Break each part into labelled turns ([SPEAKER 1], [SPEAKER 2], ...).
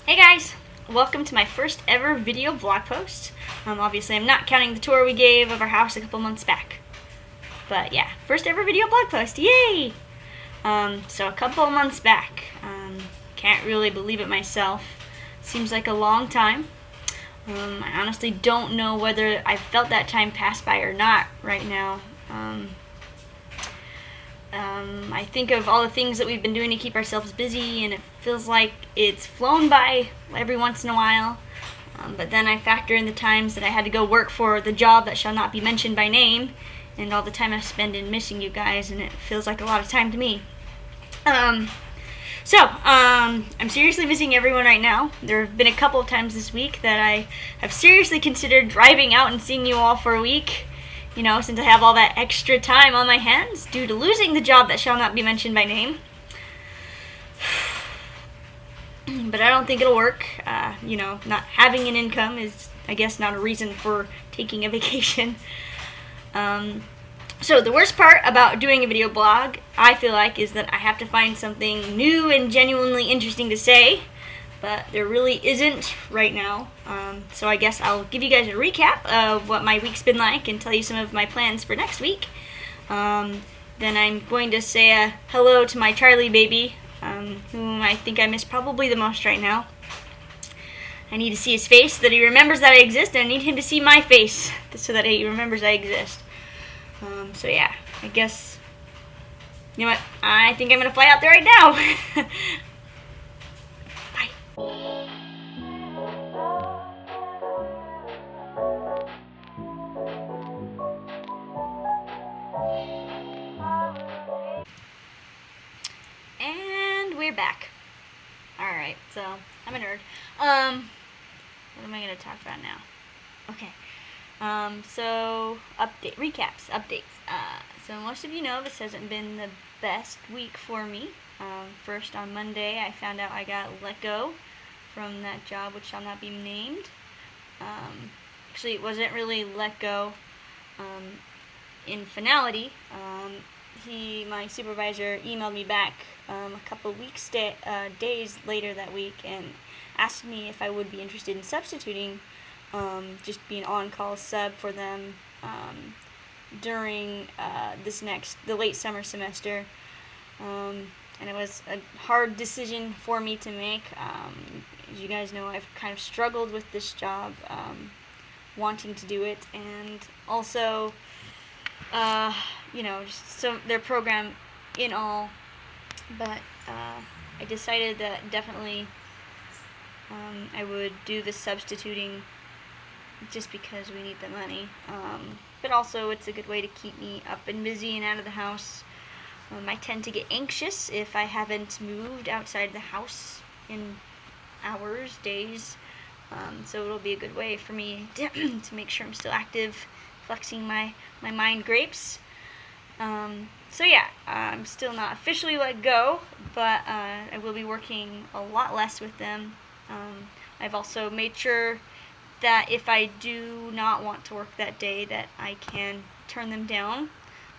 [SPEAKER 1] Hey guys, welcome to my first ever video blog post. Obviously I'm not counting the tour we gave of our house a couple months back. But yeah, first ever video blog post, yay! So a couple months back, can't really believe it myself. Seems like a long time. I honestly don't know whether I felt that time pass by or not right now. I think of all the things that we've been doing to keep ourselves busy, and it feels like it's flown by every once in a while. But then I factor in the times that I had to go work for the job that shall not be mentioned by name, and all the time I spend in missing you guys, and it feels like a lot of time to me. I'm seriously missing everyone right now. There have been a couple of times this week that I have seriously considered driving out and seeing you all for a week. You know, since I have all that extra time on my hands due to losing the job that shall not be mentioned by name. But I don't think it'll work. You know, not having an income is, I guess, not a reason for taking a vacation. So the worst part about doing a video blog, I feel like, is that I have to find something new and genuinely interesting to say. But there really isn't right now. So I guess I'll give you guys a recap of what my week's been like and tell you some of my plans for next week. Then I'm going to say a hello to my Charlie baby, whom I think I miss probably the most right now. I need to see his face so that he remembers that I exist, and I need him to see my face so that he remembers I exist. So yeah, I guess, you know what, I think I'm going to fly out there right now. And we're back. Alright, so I'm a nerd. What am I going to talk about now? Okay. So updates. So most of you know this hasn't been the best week for me. First on Monday I found out I got let go from that job which shall not be named. Actually it wasn't really let go in finality. My supervisor emailed me back a couple weeks, days later that week, and asked me if I would be interested in substituting, just being on-call sub for them during the late summer semester. And it was a hard decision for me to make. As you guys know, I've kind of struggled with this job, wanting to do it, and also you know, just their program in all, but I decided that definitely I would do the substituting just because we need the money, but also it's a good way to keep me up and busy and out of the house. I tend to get anxious if I haven't moved outside the house in hours, days, so it'll be a good way for me to make sure I'm still active, flexing my mind grapes. So yeah, I'm still not officially let go, but I will be working a lot less with them. I've also made sure that if I do not want to work that day, that I can turn them down,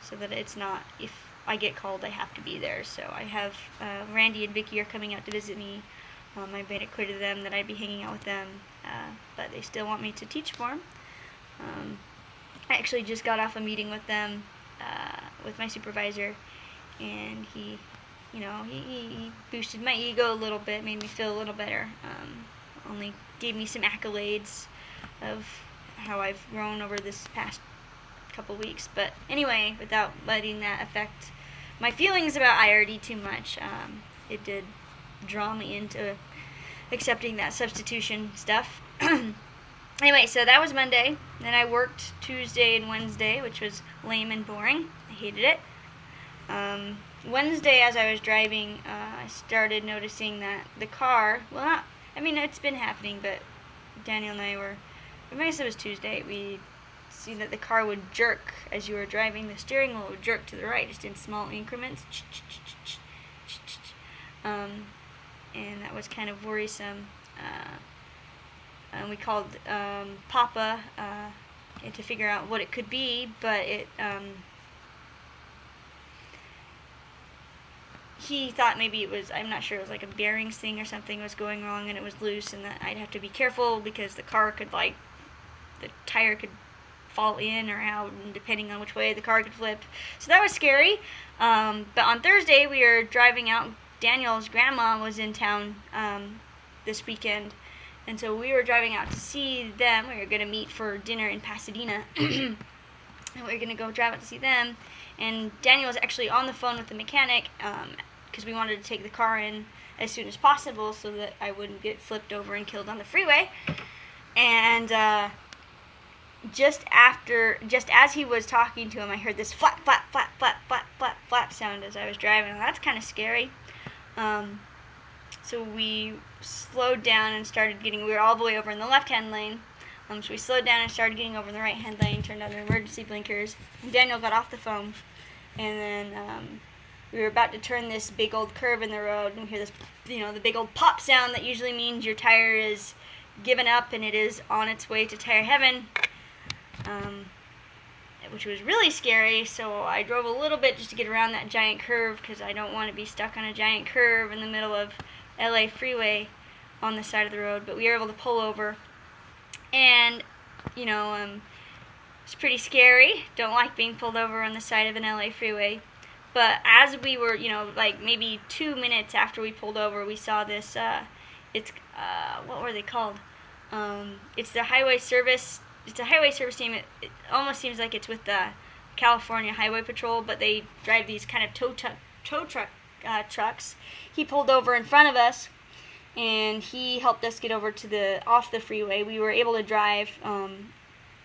[SPEAKER 1] so that it's not, if I get called, I have to be there. So I have Randy and Vicky are coming out to visit me. I made it clear to them that I'd be hanging out with them, but they still want me to teach for them. I actually just got off a meeting with them, with my supervisor, and he boosted my ego a little bit, made me feel a little better. Only gave me some accolades of how I've grown over this past couple weeks. But anyway, without letting that affect my feelings about IRD too much, it did draw me into accepting that substitution stuff. Anyway, so that was Monday. Then I worked Tuesday and Wednesday, which was lame and boring. I hated it. Wednesday, as I was driving, I started noticing that the car, it's been happening, but Daniel and I guess it was Tuesday, we see that the car would jerk as you were driving. The steering wheel would jerk to the right, just in small increments. And that was kind of worrisome. And we called Papa to figure out what it could be, but he thought maybe it was, I'm not sure, it was like a bearings thing or something was going wrong and it was loose, and that I'd have to be careful because the tire could fall in or out, and depending on which way the car could flip. So that was scary. But on Thursday we were driving out. Daniel's grandma was in town this weekend, and so we were driving out to see them. We were going to meet for dinner in Pasadena, and we were going to go drive out to see them. And Daniel was actually on the phone with the mechanic because we wanted to take the car in as soon as possible so that I wouldn't get flipped over and killed on the freeway. And just as he was talking to him, I heard this flap, flap, flap, flap, flap, flap, flap sound as I was driving. That's kind of scary. So we slowed down and we were all the way over in the left-hand lane. So we slowed down and started getting over in the right-hand lane, turned on the emergency blinkers, and Daniel got off the phone. And then we were about to turn this big old curve in the road, and we hear this, the big old pop sound that usually means your tire is given up and it is on its way to tire heaven, which was really scary. So I drove a little bit just to get around that giant curve because I don't want to be stuck on a giant curve in the middle of LA freeway on the side of the road. But we were able to pull over. And, it's pretty scary. Don't like being pulled over on the side of an LA freeway. But as we were, maybe 2 minutes after we pulled over, we saw this, what were they called? It's the highway service. It's a highway service team. It almost seems like it's with the California Highway Patrol, but they drive these kind of tow truck trucks. He pulled over in front of us, and he helped us get over off the freeway. We were able to drive on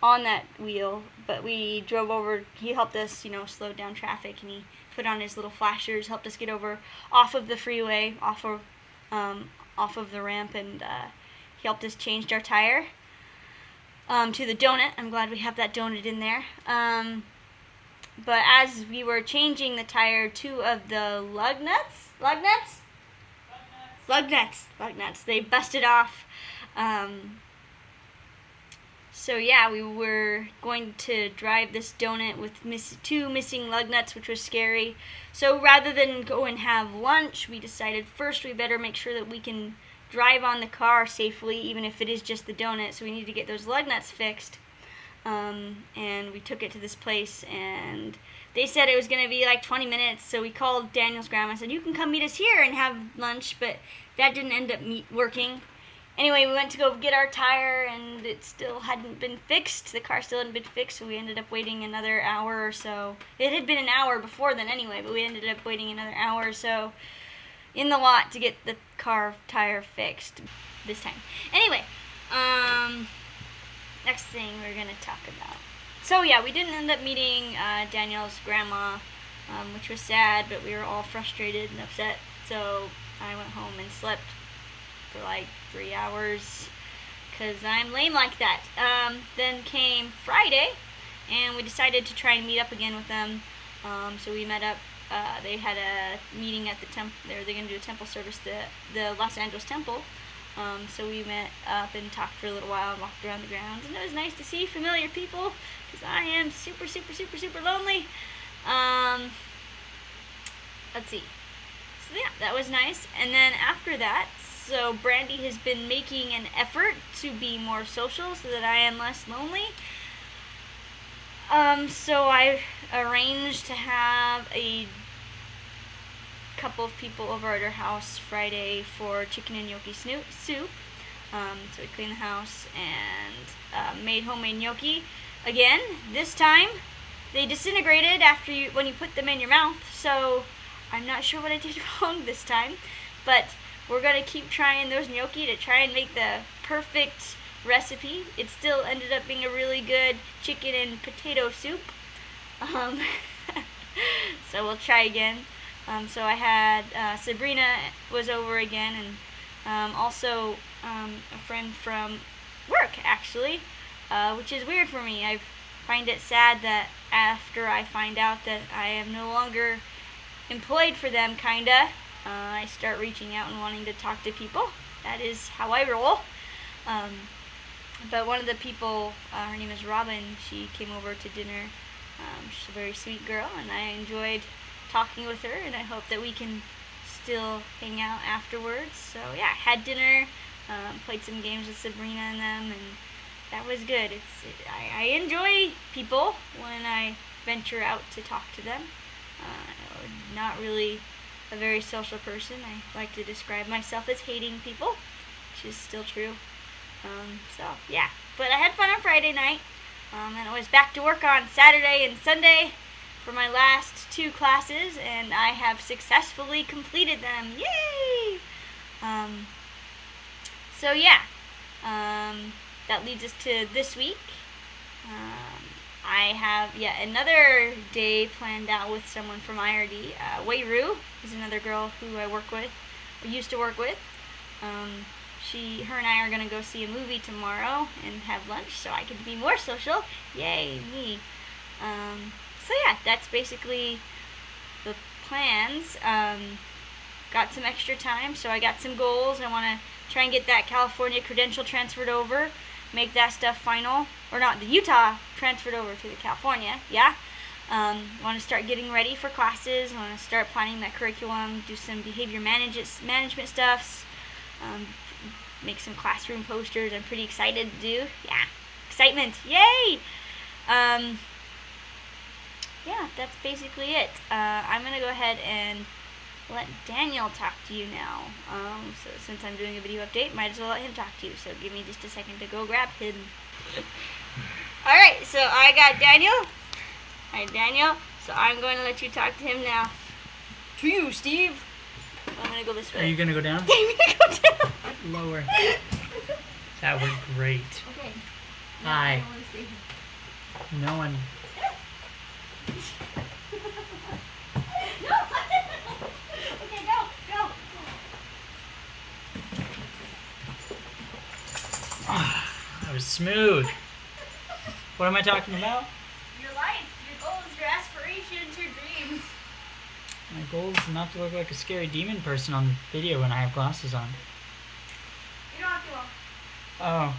[SPEAKER 1] that wheel, but we drove over. He helped us, slow down traffic, and he put on his little flashers, helped us get over off of the freeway, off of the ramp, and he helped us change our tire to the donut. I'm glad we have that donut in there. But as we were changing the tire, two of the lug nuts, they busted off. So yeah, we were going to drive this donut with two missing lug nuts, which was scary. So rather than go and have lunch, we decided first we better make sure that we can drive on the car safely, even if it is just the donut. So we need to get those lug nuts fixed. And we took it to this place, and they said it was going to be like 20 minutes. So we called Daniel's grandma and said, you can come meet us here and have lunch, but that didn't end up working. Anyway, we went to go get our tire, and it still hadn't been fixed. The car still hadn't been fixed, so we ended up waiting another hour or so. It had been an hour before then anyway, but we ended up waiting another hour or so in the lot to get the car tire fixed this time. Anyway, next thing we're going to talk about. So yeah, we didn't end up meeting Danielle's grandma, which was sad, but we were all frustrated and upset. So I went home and slept for like 3 hours because I'm lame like that. Then came Friday, and we decided to try and meet up again with them. So we met up. They had a meeting at the temple. They're going to do a temple service, the Los Angeles temple. So we met up and talked for a little while and walked around the grounds, and it was nice to see familiar people because I am super, super, super, super lonely. Let's see. So yeah, that was nice. And then after that, so Brandy has been making an effort to be more social so that I am less lonely. So I arranged to have a couple of people over at our house Friday for chicken and gnocchi soup. So we cleaned the house and made homemade gnocchi. Again, this time they disintegrated when you put them in your mouth. So I'm not sure what I did wrong this time, but we're gonna keep trying those gnocchi to try and make the perfect recipe. It still ended up being a really good chicken and potato soup. So we'll try again. So I had Sabrina was over again, and also a friend from work, actually, which is weird for me. I find it sad that after I find out that I am no longer employed for them, kinda, I start reaching out and wanting to talk to people. That is how I roll. But one of the people, her name is Robin, she came over to dinner. She's a very sweet girl, and I enjoyed talking with her, and I hope that we can still hang out afterwards. So yeah, had dinner, played some games with Sabrina and them, and that was good. I enjoy people when I venture out to talk to them. Not really a very social person. I like to describe myself as hating people, which is still true. So yeah, but I had fun on Friday night, and I was back to work on Saturday and Sunday for my last 2 classes, and I have successfully completed them. Yay! So yeah, that leads us to this week. I have yet another day planned out with someone from IRD. Wei Ru is another girl who I used to work with. Her and I are going to go see a movie tomorrow and have lunch, so I can be more social. Yay, me. So yeah, that's basically the plans. Got some extra time, so I got some goals. I want to try and get that California credential transferred over, make that stuff final, or not, the Utah transferred over to the California, yeah. Want to start getting ready for classes. I want to start planning that curriculum, do some behavior management stuffs, make some classroom posters. I'm pretty excited to do. Yeah, excitement, yay! Yeah, that's basically it. I'm going to go ahead and let Daniel talk to you now. So since I'm doing a video update, might as well let him talk to you. So give me just a second to go grab him. Alright, so I got Daniel. Hi, Daniel. So I'm going to let you talk to him now. To you, Steve. I'm going to go this way.
[SPEAKER 2] Are you going to go down?
[SPEAKER 1] I'm going to go down.
[SPEAKER 2] Lower. That worked great.
[SPEAKER 1] Okay.
[SPEAKER 2] Hi.
[SPEAKER 1] I want to stay here.
[SPEAKER 2] No one.
[SPEAKER 1] No! Okay, go!
[SPEAKER 2] That was smooth. What am I talking about?
[SPEAKER 1] Your life, your goals, your aspirations, your dreams.
[SPEAKER 2] My goal is not to look like a scary demon person on video when I have glasses on.
[SPEAKER 1] You don't have to
[SPEAKER 2] Oh,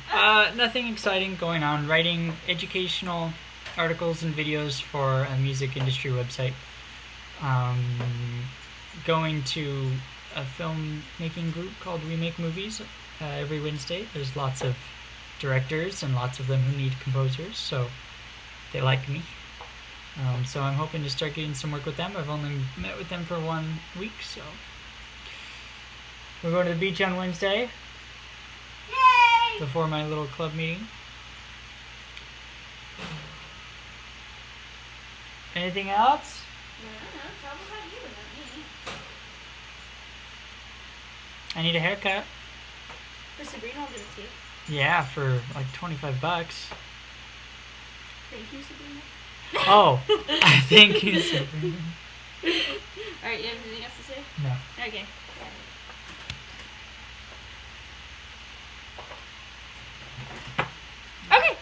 [SPEAKER 2] nothing exciting going on. Writing educational articles and videos for a music industry website. Going to a filmmaking group called We Make Movies every Wednesday. There's lots of directors and lots of them who need composers, so they like me. So I'm hoping to start getting some work with them. I've only met with them for 1 week, so we're going to the beach on Wednesday.
[SPEAKER 1] Yay!
[SPEAKER 2] Before my little club meeting. Anything else?
[SPEAKER 1] No, it's all about you, not me.
[SPEAKER 2] I need a haircut.
[SPEAKER 1] For Sabrina, I'll do it too.
[SPEAKER 2] Yeah, for like $25.
[SPEAKER 1] Thank you, Sabrina.
[SPEAKER 2] Oh, thank you, Sabrina.
[SPEAKER 1] Alright, you have anything else to say?
[SPEAKER 2] No.
[SPEAKER 1] Okay. Okay.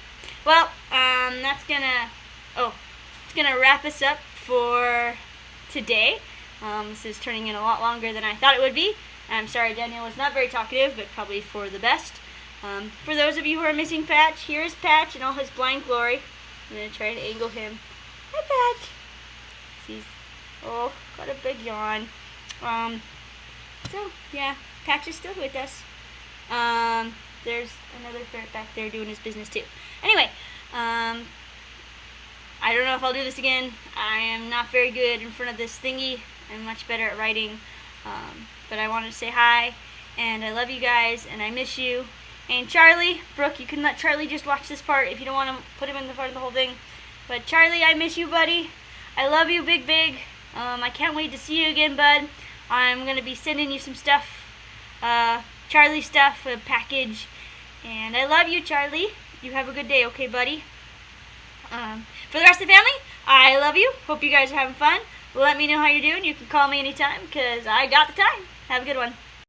[SPEAKER 1] Well, that's gonna. It's gonna wrap us up for today. This is turning in a lot longer than I thought it would be. I'm sorry Daniel was not very talkative, but probably for the best. For those of you who are missing Patch, here is Patch in all his blind glory. I'm gonna try to angle him. Hi, Patch. He's got a big yawn. So yeah, Patch is still with us. There's another ferret back there doing his business too. Anyway, I don't know if I'll do this again. I am not very good in front of this thingy. I'm much better at writing. But I wanted to say hi, and I love you guys, and I miss you. And Charlie, Brooke, you can let Charlie just watch this part if you don't want to put him in the front of the whole thing. But Charlie, I miss you, buddy. I love you, big. I can't wait to see you again, bud. I'm going to be sending you some stuff, Charlie stuff, a package. And I love you, Charlie. You have a good day, okay, buddy? For the rest of the family, I love you. Hope you guys are having fun. Let me know how you're doing. You can call me anytime because I got the time. Have a good one.